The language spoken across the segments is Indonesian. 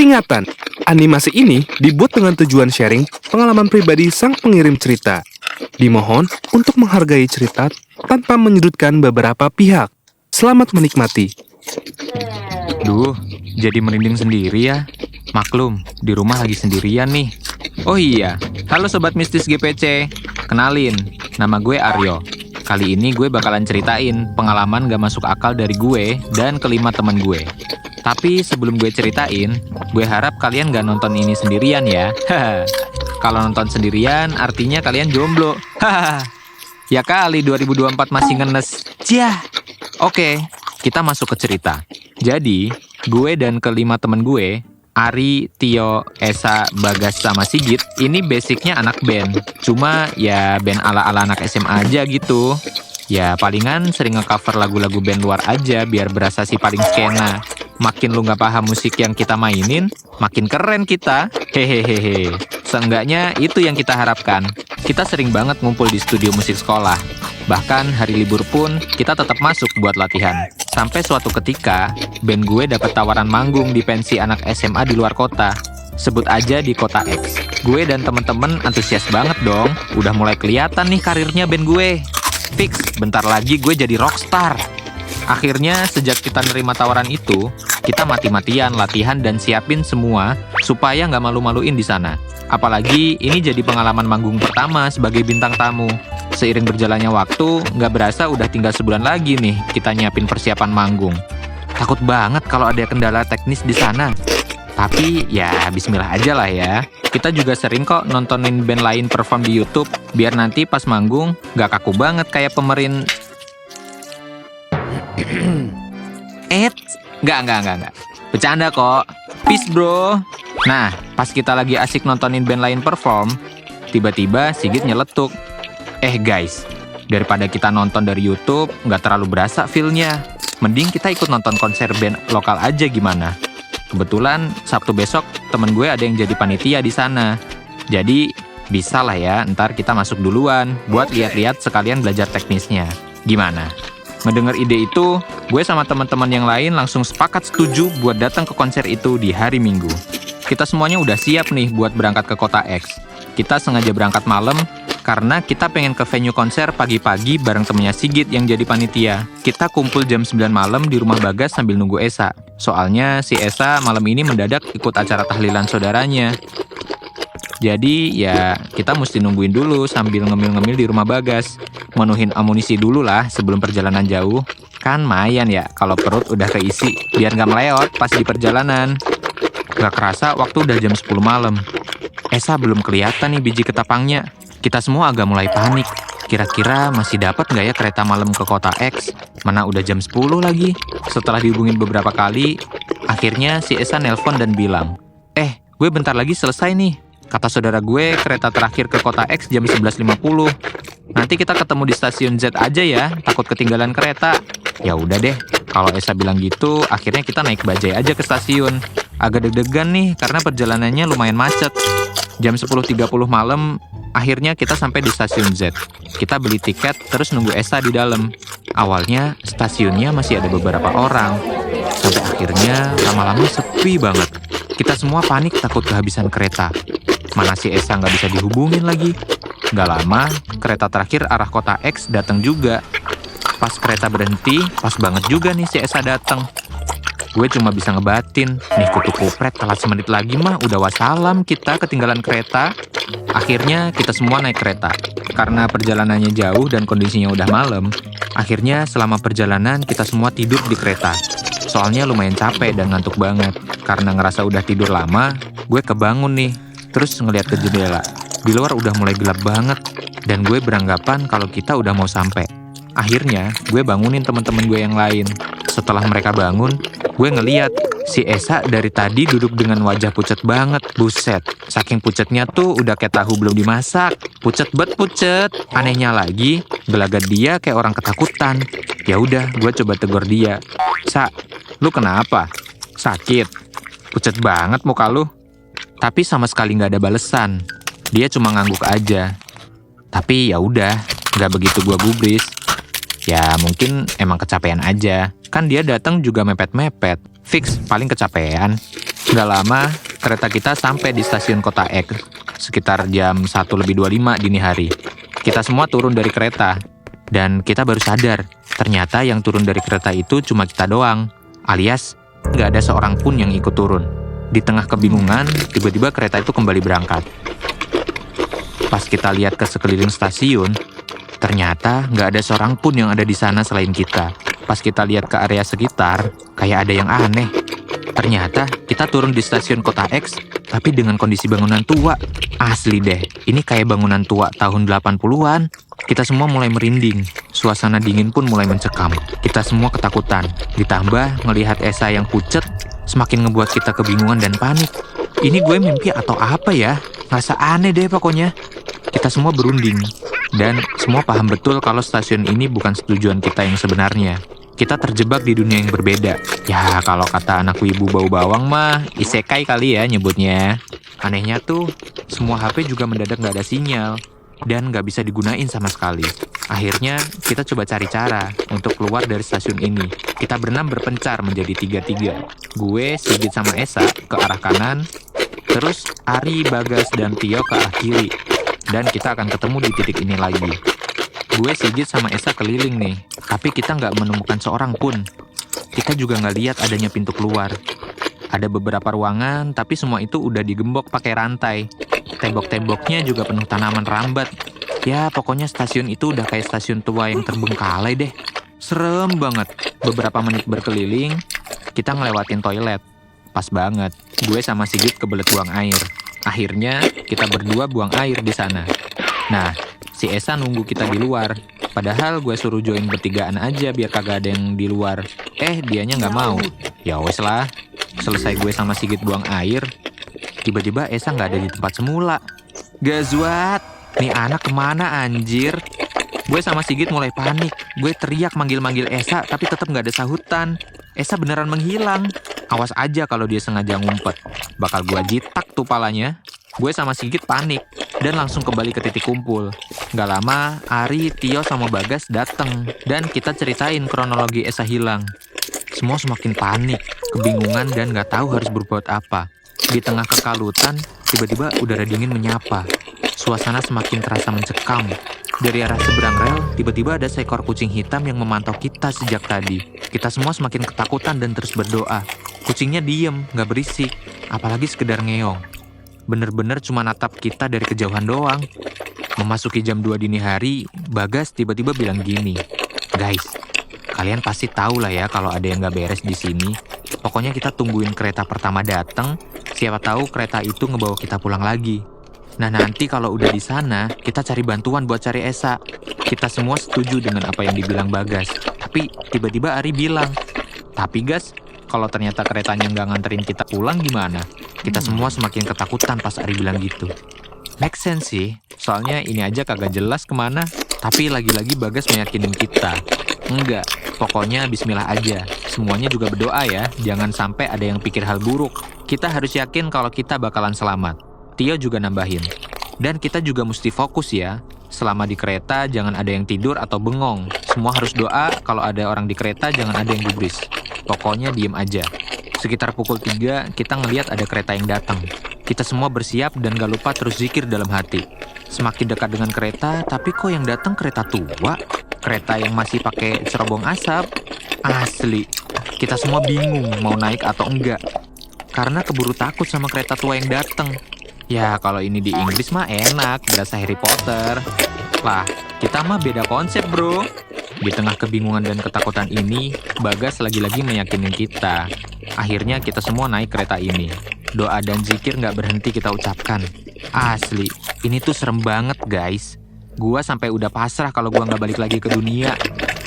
Peringatan, animasi ini dibuat dengan tujuan sharing pengalaman pribadi sang pengirim cerita. Dimohon untuk menghargai cerita tanpa menyudutkan beberapa pihak. Selamat menikmati. Duh, jadi merinding sendiri ya. Maklum, di rumah lagi sendirian nih. Oh iya, halo Sobat Mistis GPC. Kenalin, nama gue Aryo. Kali ini gue bakalan ceritain pengalaman gak masuk akal dari gue dan kelima temen gue. Tapi sebelum gue ceritain, gue harap kalian gak nonton ini sendirian ya. Kalau nonton sendirian, artinya kalian jomblo. Ya kali 2024 masih ngenes. Ciah. Oke, kita masuk ke cerita. Jadi, gue dan kelima temen gue, Ari, Tio, Esa, Bagas, sama Sigit, ini basicnya anak band. Cuma ya band ala-ala anak SMA aja gitu. Ya palingan sering nge-cover lagu-lagu band luar aja biar berasa si paling skena. Makin lu gak paham musik yang kita mainin, makin keren kita. Hehehehe. Seenggaknya itu yang kita harapkan. Kita sering banget ngumpul di studio musik sekolah. Bahkan hari libur pun kita tetap masuk buat latihan. Sampai suatu ketika, band gue dapat tawaran manggung di pensi anak SMA di luar kota. Sebut aja di kota X. Gue dan temen-temen antusias banget dong. Udah mulai kelihatan nih karirnya band gue. Fix, bentar lagi gue jadi rockstar. Akhirnya sejak kita nerima tawaran itu, kita mati-matian latihan dan siapin semua supaya nggak malu-maluin di sana. Apalagi ini jadi pengalaman manggung pertama sebagai bintang tamu. Seiring berjalannya waktu, nggak berasa udah tinggal sebulan lagi nih kita nyiapin persiapan manggung. Takut banget kalau ada kendala teknis di sana. Tapi ya bismillah aja lah ya. Kita juga sering kok nontonin band lain perform di YouTube, biar nanti pas manggung nggak kaku banget kayak pemerin. Nggak. Bercanda kok. Peace bro. Nah, pas kita lagi asik nontonin band lain perform, tiba-tiba Sigit nyeletuk. Guys, daripada kita nonton dari YouTube, nggak terlalu berasa feel-nya. Mending kita ikut nonton konser band lokal aja gimana? Kebetulan Sabtu besok temen gue ada yang jadi panitia di sana. Jadi bisa lah ya, ntar kita masuk duluan buat lihat-lihat sekalian belajar teknisnya. Gimana? Mendengar ide itu, gue sama teman-teman yang lain langsung sepakat setuju buat datang ke konser itu di hari Minggu. Kita semuanya udah siap nih buat berangkat ke kota X. Kita sengaja berangkat malam karena kita pengen ke venue konser pagi-pagi bareng temennya Sigit yang jadi panitia. Kita kumpul jam 9 malam di rumah Bagas sambil nunggu Esa. Soalnya si Esa malam ini mendadak ikut acara tahlilan saudaranya. Jadi ya kita mesti nungguin dulu sambil ngemil-ngemil di rumah Bagas. Menuhin amunisi dulu lah sebelum perjalanan jauh. Kan mayan ya kalau perut udah keisi biar gak meleot pas di perjalanan. Gak kerasa waktu udah jam 10 malam. Esa belum kelihatan nih biji ketapangnya. Kita semua agak mulai panik. Kira-kira masih dapat nggak ya kereta malam ke kota X? Mana udah jam 10 lagi. Setelah dihubungin beberapa kali, akhirnya si Esa nelpon dan bilang, gue bentar lagi selesai nih. Kata saudara gue, kereta terakhir ke kota X jam 11.50. Nanti kita ketemu di stasiun Z aja ya, takut ketinggalan kereta. Ya udah deh, kalau Esa bilang gitu, akhirnya kita naik bajai aja ke stasiun. Agak deg-degan nih, karena perjalanannya lumayan macet. Jam 10.30 malam, akhirnya kita sampai di stasiun Z. Kita beli tiket, terus nunggu Esa di dalam. Awalnya, stasiunnya masih ada beberapa orang. Sampai akhirnya, lama-lama sepi banget. Kita semua panik takut kehabisan kereta. Mana si Esa nggak bisa dihubungin lagi. Nggak lama, kereta terakhir arah kota X datang juga. Pas kereta berhenti, pas banget juga nih si Esa datang. Gue cuma bisa ngebatin, nih kutu kupret telat semenit lagi mah udah wassalam kita ketinggalan kereta. Akhirnya kita semua naik kereta. Karena perjalanannya jauh dan kondisinya udah malam, akhirnya selama perjalanan kita semua tidur di kereta. Soalnya lumayan capek dan ngantuk banget. Karena ngerasa udah tidur lama, gue kebangun nih. Terus ngeliat ke jendela. Di luar udah mulai gelap banget. Dan gue beranggapan kalau kita udah mau sampai. Akhirnya gue bangunin teman-teman gue yang lain. Setelah mereka bangun, gue ngeliat si Esa dari tadi duduk dengan wajah pucet banget. Buset, saking pucetnya tuh udah kayak tahu belum dimasak. Pucet bet pucet. Anehnya lagi, gelagat dia kayak orang ketakutan. Ya udah, gue coba tegur dia. Sa, lu kenapa? Sakit? Pucet banget muka lu. Tapi sama sekali nggak ada balesan. Dia cuma ngangguk aja. Tapi ya udah, nggak begitu gue gubris. Ya mungkin emang kecapean aja. Kan dia datang juga mepet-mepet. Fix paling kecapean. Gak lama, kereta kita sampai di stasiun Kota X, sekitar jam 1:25 dini hari. Kita semua turun dari kereta, dan kita baru sadar, ternyata yang turun dari kereta itu cuma kita doang, alias gak ada seorang pun yang ikut turun. Di tengah kebingungan, tiba-tiba kereta itu kembali berangkat. Pas kita lihat ke sekeliling stasiun, ternyata gak ada seorang pun yang ada di sana selain kita. Pas kita lihat ke area sekitar, kayak ada yang aneh. Ternyata kita turun di stasiun Kota X, tapi dengan kondisi bangunan tua. Asli deh, ini kayak bangunan tua tahun 80-an. Kita semua mulai merinding, suasana dingin pun mulai mencekam. Kita semua ketakutan, ditambah melihat Esa yang pucet, semakin ngebuat kita kebingungan dan panik. Ini gue mimpi atau apa ya? Ngerasa aneh deh pokoknya. Kita semua berunding, dan semua paham betul kalau stasiun ini bukan tujuan kita yang sebenarnya. Kita terjebak di dunia yang berbeda. Ya, kalau kata anak wibu bau bawang mah, isekai kali ya nyebutnya. Anehnya tuh, semua HP juga mendadak nggak ada sinyal, dan nggak bisa digunain sama sekali. Akhirnya, kita coba cari cara untuk keluar dari stasiun ini. Kita berenam berpencar menjadi 3-3. Gue, Sigit sama Esa ke arah kanan, terus Ari, Bagas, dan Tio ke arah kiri. Dan kita akan ketemu di titik ini lagi. Gue, Sigit, sama Esa keliling nih, tapi kita nggak menemukan seorang pun. Kita juga nggak lihat adanya pintu keluar. Ada beberapa ruangan, tapi semua itu udah digembok pakai rantai. Tembok-temboknya juga penuh tanaman rambat. Ya, pokoknya stasiun itu udah kayak stasiun tua yang terbengkalai deh. Serem banget. Beberapa menit berkeliling, kita ngelewatin toilet. Pas banget, gue sama Sigit kebelet buang air. Akhirnya, kita berdua buang air di sana. Nah, si Esa nunggu kita di luar. Padahal gue suruh join bertigaan aja biar kagak ada yang di luar. Dianya nggak mau. Ya wes lah. Selesai gue sama Sigit buang air, tiba-tiba Esa nggak ada di tempat semula. Gazwat, nih anak kemana anjir? Gue sama Sigit mulai panik. Gue teriak manggil-manggil Esa, tapi tetap nggak ada sahutan. Esa beneran menghilang. Awas aja kalau dia sengaja ngumpet. Bakal gue jitak tuh palanya. Gue sama Sigit panik dan langsung kembali ke titik kumpul. Gak lama, Ari, Tio, sama Bagas datang dan kita ceritain kronologi Esa hilang. Semua semakin panik, kebingungan, dan gak tahu harus berbuat apa. Di tengah kekalutan, tiba-tiba udara dingin menyapa. Suasana semakin terasa mencekam. Dari arah seberang rel, tiba-tiba ada seekor kucing hitam yang memantau kita sejak tadi. Kita semua semakin ketakutan dan terus berdoa. Kucingnya diem, gak berisik, apalagi sekedar ngeong. Bener-bener cuma natap kita dari kejauhan doang. Memasuki jam 2 dini hari, Bagas tiba-tiba bilang gini, "Guys, kalian pasti tahu lah ya kalau ada yang gak beres di sini. Pokoknya kita tungguin kereta pertama datang, siapa tahu kereta itu ngebawa kita pulang lagi. Nah nanti kalau udah di sana, kita cari bantuan buat cari Esa." Kita semua setuju dengan apa yang dibilang Bagas. Tapi tiba-tiba Ari bilang, "Tapi Gas, kalau ternyata keretanya nggak nganterin kita pulang gimana?" Kita semua semakin ketakutan pas Ari bilang gitu. Make sense sih, soalnya ini aja kagak jelas kemana. Tapi lagi-lagi Bagas meyakinin kita. Enggak, pokoknya bismillah aja. Semuanya juga berdoa ya, jangan sampai ada yang pikir hal buruk. Kita harus yakin kalau kita bakalan selamat. Tio juga nambahin. Dan kita juga mesti fokus ya. Selama di kereta jangan ada yang tidur atau bengong. Semua harus doa, kalau ada orang di kereta jangan ada yang gubris. Pokoknya diem aja. Sekitar pukul 3, kita ngeliat ada kereta yang datang. Kita semua bersiap dan gak lupa terus zikir dalam hati. Semakin dekat dengan kereta, tapi kok yang datang kereta tua? Kereta yang masih pakai cerobong asap? Asli, kita semua bingung mau naik atau enggak. Karena keburu takut sama kereta tua yang datang. Ya, kalau ini di Inggris mah enak, berasa Harry Potter. Lah, kita mah beda konsep, bro. Di tengah kebingungan dan ketakutan ini, Bagas lagi-lagi meyakinin kita. Akhirnya kita semua naik kereta ini. Doa dan zikir nggak berhenti kita ucapkan. Asli, ini tuh serem banget guys. Gua sampai udah pasrah kalau gua nggak balik lagi ke dunia.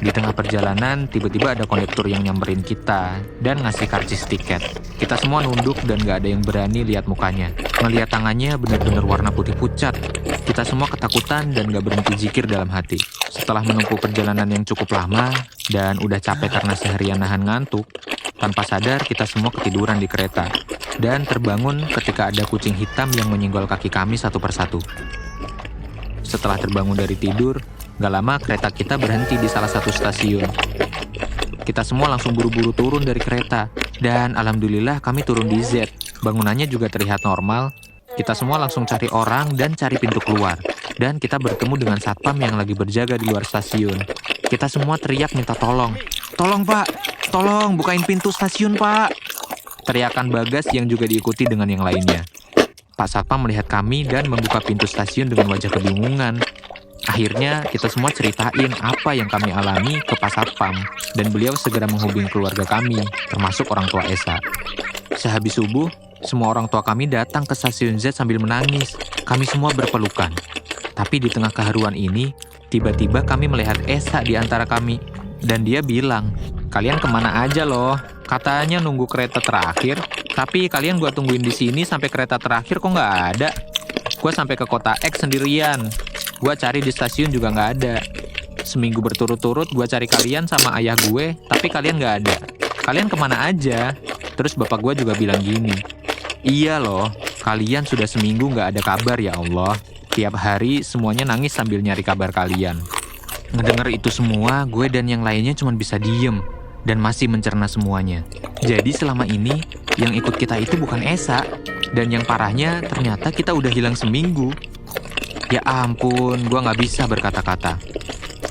Di tengah perjalanan, tiba-tiba ada kondektur yang nyamperin kita dan ngasih karcis tiket. Kita semua nunduk dan nggak ada yang berani lihat mukanya. Ngelihat tangannya benar-benar warna putih pucat. Kita semua ketakutan dan nggak berhenti zikir dalam hati. Setelah menempuh perjalanan yang cukup lama dan udah capek karena seharian nahan ngantuk, tanpa sadar kita semua ketiduran di kereta dan terbangun ketika ada kucing hitam yang menyenggol kaki kami satu persatu. Setelah terbangun dari tidur, gak lama kereta kita berhenti di salah satu stasiun. Kita semua langsung buru-buru turun dari kereta dan alhamdulillah kami turun di Z. Bangunannya juga terlihat normal. Kita semua langsung cari orang dan cari pintu keluar. Dan kita bertemu dengan satpam yang lagi berjaga di luar stasiun. Kita semua teriak minta tolong. Tolong pak, tolong bukain pintu stasiun pak. Teriakan Bagas yang juga diikuti dengan yang lainnya. Pak Satpam melihat kami dan membuka pintu stasiun dengan wajah kebingungan. Akhirnya kita semua ceritain apa yang kami alami ke Pak Satpam. Dan beliau segera menghubungi keluarga kami, termasuk orang tua Esa. Sehabis subuh, semua orang tua kami datang ke stasiun Z sambil menangis. Kami semua berpelukan. Tapi di tengah keharuan ini, tiba-tiba kami melihat Esa di antara kami. Dan dia bilang, kalian kemana aja loh? Katanya nunggu kereta terakhir, tapi kalian gua tungguin di sini sampai kereta terakhir kok nggak ada. Gua sampai ke kota X sendirian. Gua cari di stasiun juga nggak ada. Seminggu berturut-turut gua cari kalian sama ayah gue, tapi kalian nggak ada. Kalian kemana aja? Terus bapak gua juga bilang gini, iya loh, kalian sudah seminggu nggak ada kabar ya Allah. Tiap hari semuanya nangis sambil nyari kabar kalian. Ngedenger itu semua, gue dan yang lainnya cuma bisa diem dan masih mencerna semuanya. Jadi selama ini, yang ikut kita itu bukan Esa. Dan yang parahnya, ternyata kita udah hilang seminggu. Ya ampun, gue gak bisa berkata-kata.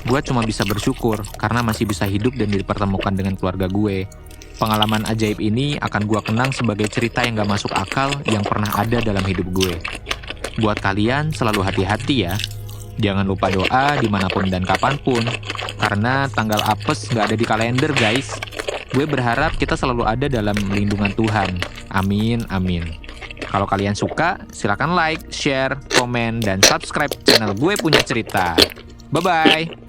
Gue cuma bisa bersyukur, karena masih bisa hidup dan dipertemukan dengan keluarga gue. Pengalaman ajaib ini akan gue kenang sebagai cerita yang gak masuk akal yang pernah ada dalam hidup gue. Buat kalian, selalu hati-hati ya. Jangan lupa doa dimanapun dan kapanpun. Karena tanggal apes gak ada di kalender guys. Gue berharap kita selalu ada dalam lindungan Tuhan. Amin, amin. Kalau kalian suka, silakan like, share, komen, dan subscribe channel Gue Punya Cerita. Bye-bye.